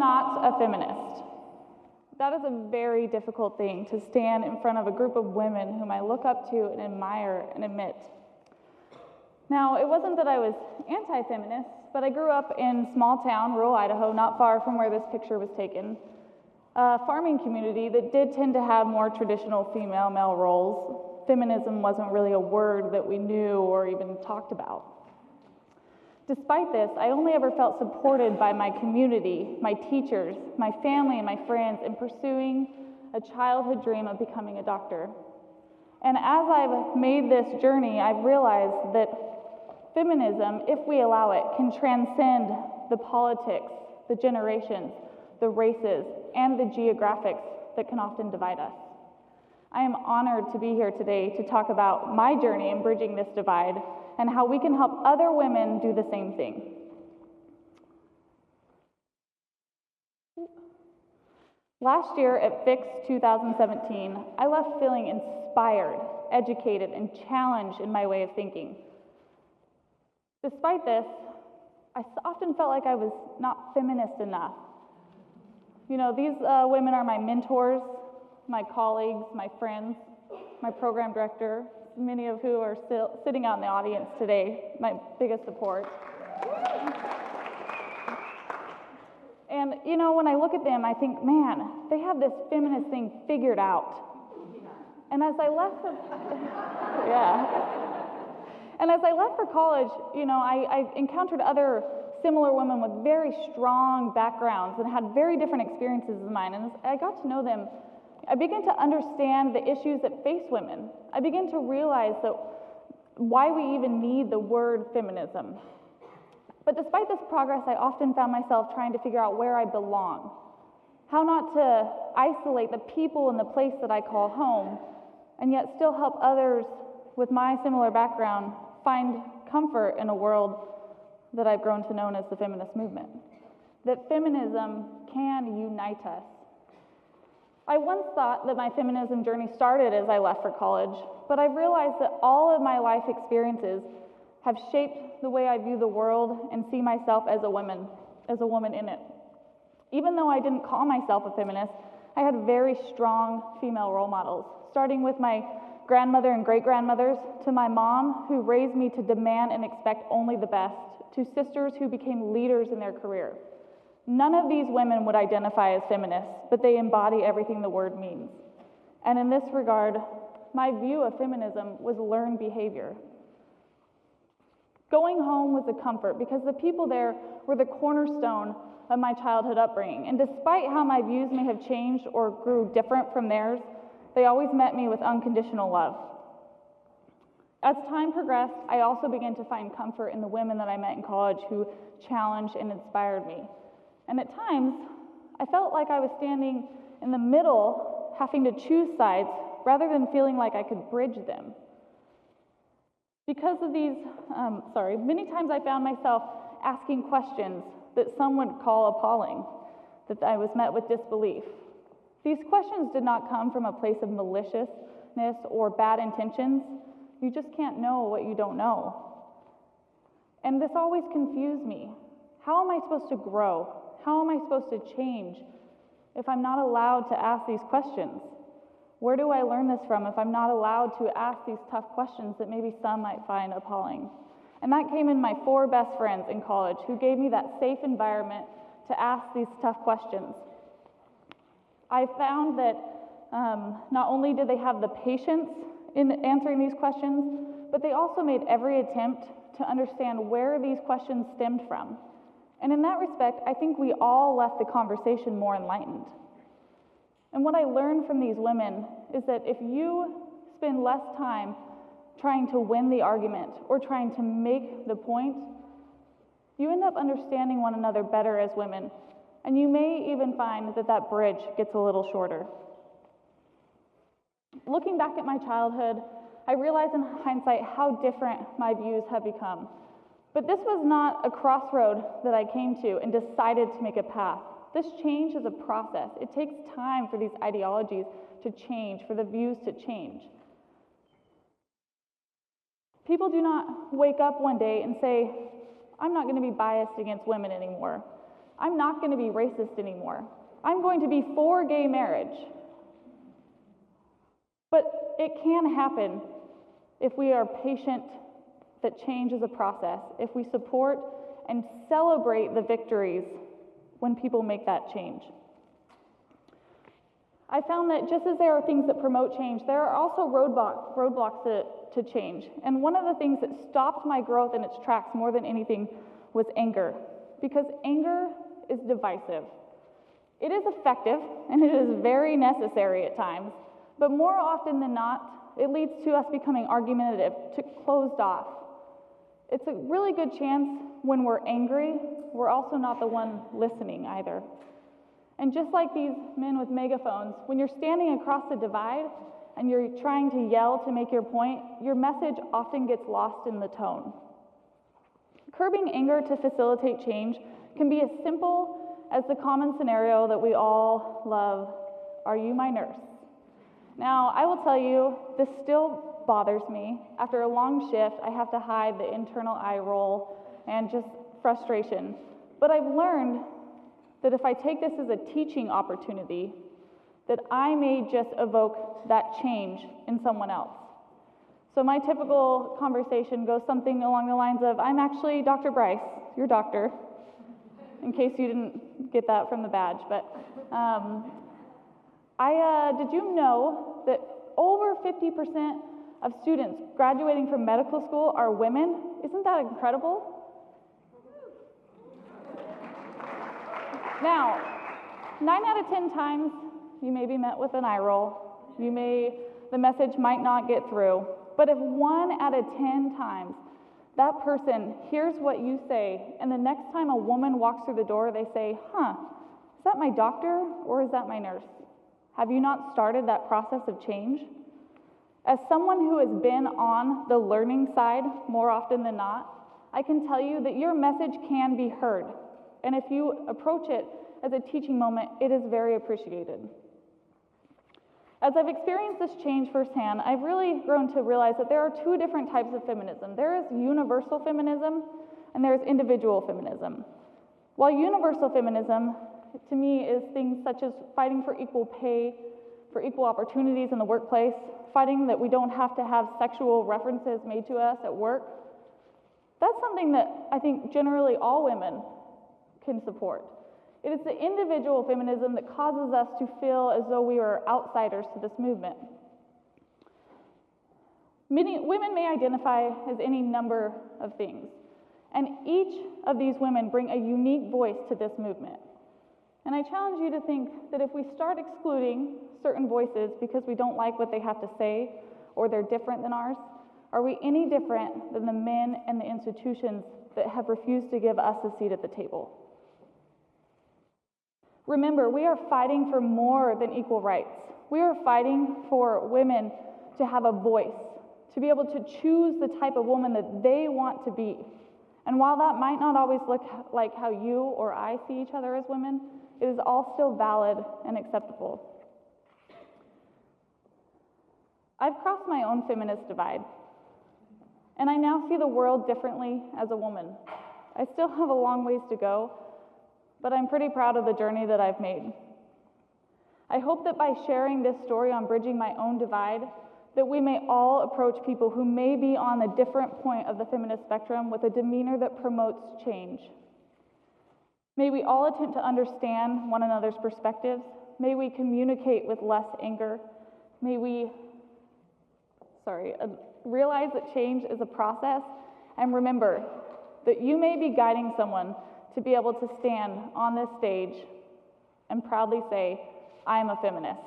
not a feminist. That is a very difficult thing to stand in front of a group of women whom I look up to and admire and admit. Now, it wasn't that I was anti-feminist, but I grew up in small town, rural Idaho, not far from where this picture was taken, a farming community that did tend to have more traditional female-male roles. Feminism wasn't really a word that we knew or even talked about. Despite this, I only ever felt supported by my community, my teachers, my family, and my friends in pursuing a childhood dream of becoming a doctor. And as I've made this journey, I've realized that feminism, if we allow it, can transcend the politics, the generations, the races, and the geographics that can often divide us. I am honored to be here today to talk about my journey in bridging this divide and how we can help other women do the same thing. Last year at FIX 2017, I left feeling inspired, educated, and challenged in my way of thinking. Despite this, I often felt like I was not feminist enough. You know, these women are my mentors, my colleagues, my friends, my program director, many of who are still sitting out in the audience today, my biggest support. And you know, when I look at them, I think, man, they have this feminist thing figured out. And as I left for, And as I left for college, you know, I encountered other similar women with very strong backgrounds and had very different experiences than mine. And as I got to know them, I began to understand the issues that face women. I began to realize that why we even need the word feminism. But despite this progress, I often found myself trying to figure out where I belong, how not to isolate the people and the place that I call home, and yet still help others with my similar background find comfort in a world that I've grown to know as the feminist movement. That feminism can unite us. I once thought that my feminism journey started as I left for college, but I've realized that all of my life experiences have shaped the way I view the world and see myself as a woman in it. Even though I didn't call myself a feminist, I had very strong female role models, starting with my grandmother and great-grandmothers, to my mom, who raised me to demand and expect only the best, to sisters who became leaders in their career. None of these women would identify as feminists, but they embody everything the word means. And in this regard, my view of feminism was learned behavior. Going home was a comfort because the people there were the cornerstone of my childhood upbringing. And despite how my views may have changed or grew different from theirs, they always met me with unconditional love. As time progressed, I also began to find comfort in the women that I met in college who challenged and inspired me. And at times, I felt like I was standing in the middle, having to choose sides, rather than feeling like I could bridge them. Because of these, many times I found myself asking questions that some would call appalling, that I was met with disbelief. These questions did not come from a place of maliciousness or bad intentions. You just can't know what you don't know. And this always confused me. How am I supposed to grow? How am I supposed to change if I'm not allowed to ask these questions? Where do I learn this from if I'm not allowed to ask these tough questions that maybe some might find appalling? And that came in my 4 best friends in college who gave me that safe environment to ask these tough questions. I found that not only did they have the patience in answering these questions, but they also made every attempt to understand where these questions stemmed from. And in that respect, I think we all left the conversation more enlightened. And what I learned from these women is that if you spend less time trying to win the argument or trying to make the point, you end up understanding one another better as women. And you may even find that that bridge gets a little shorter. Looking back at my childhood, I realize in hindsight how different my views have become. But this was not a crossroad that I came to and decided to make a path. This change is a process. It takes time for these ideologies to change, for the views to change. People do not wake up one day and say, I'm not going to be biased against women anymore. I'm not going to be racist anymore. I'm going to be for gay marriage. But it can happen if we are patient that change is a process, if we support and celebrate the victories when people make that change. I found that just as there are things that promote change, there are also roadblocks to change. And one of the things that stopped my growth in its tracks more than anything was anger, because anger is divisive. It is effective and it is very necessary at times, but more often than not, it leads to us becoming argumentative, to closed off. It's a really good chance when we're angry, we're also not the one listening either. And just like these men with megaphones, when you're standing across the divide and you're trying to yell to make your point, your message often gets lost in the tone. Curbing anger to facilitate change can be as simple as the common scenario that we all love, "Are you my nurse?" Now, I will tell you, this still bothers me. After a long shift, I have to hide the internal eye roll and just frustration. But I've learned that if I take this as a teaching opportunity, that I may just evoke that change in someone else. So my typical conversation goes something along the lines of, "I'm actually Dr. Brice, your doctor," in case you didn't get that from the badge. But did you know that over 50% of students graduating from medical school are women? Isn't that incredible? Now, 9 out of 10 times, you may be met with an eye roll. The message might not get through. But if 1 out of 10 times that person hears what you say, and the next time a woman walks through the door, they say, "Is that my doctor or is that my nurse?" Have you not started that process of change? As someone who has been on the learning side more often than not, I can tell you that your message can be heard. And if you approach it as a teaching moment, it is very appreciated. As I've experienced this change firsthand, I've really grown to realize that there are 2 different types of feminism. There is universal feminism, and there is individual feminism. While universal feminism, to me, is things such as fighting for equal pay, for equal opportunities in the workplace, fighting that we don't have to have sexual references made to us at work, that's something that I think generally all women can support. It is the individual feminism that causes us to feel as though we are outsiders to this movement. Many women may identify as any number of things, and each of these women bring a unique voice to this movement. And I challenge you to think that if we start excluding certain voices because we don't like what they have to say or they're different than ours, are we any different than the men and the institutions that have refused to give us a seat at the table? Remember, we are fighting for more than equal rights. We are fighting for women to have a voice, to be able to choose the type of woman that they want to be. And while that might not always look like how you or I see each other as women, it is all still valid and acceptable. I've crossed my own feminist divide, and I now see the world differently as a woman. I still have a long ways to go, but I'm pretty proud of the journey that I've made. I hope that by sharing this story on bridging my own divide, that we may all approach people who may be on a different point of the feminist spectrum with a demeanor that promotes change. May we all attempt to understand one another's perspectives. May we communicate with less anger. May we realize that change is a process, and remember that you may be guiding someone to be able to stand on this stage and proudly say, "I am a feminist."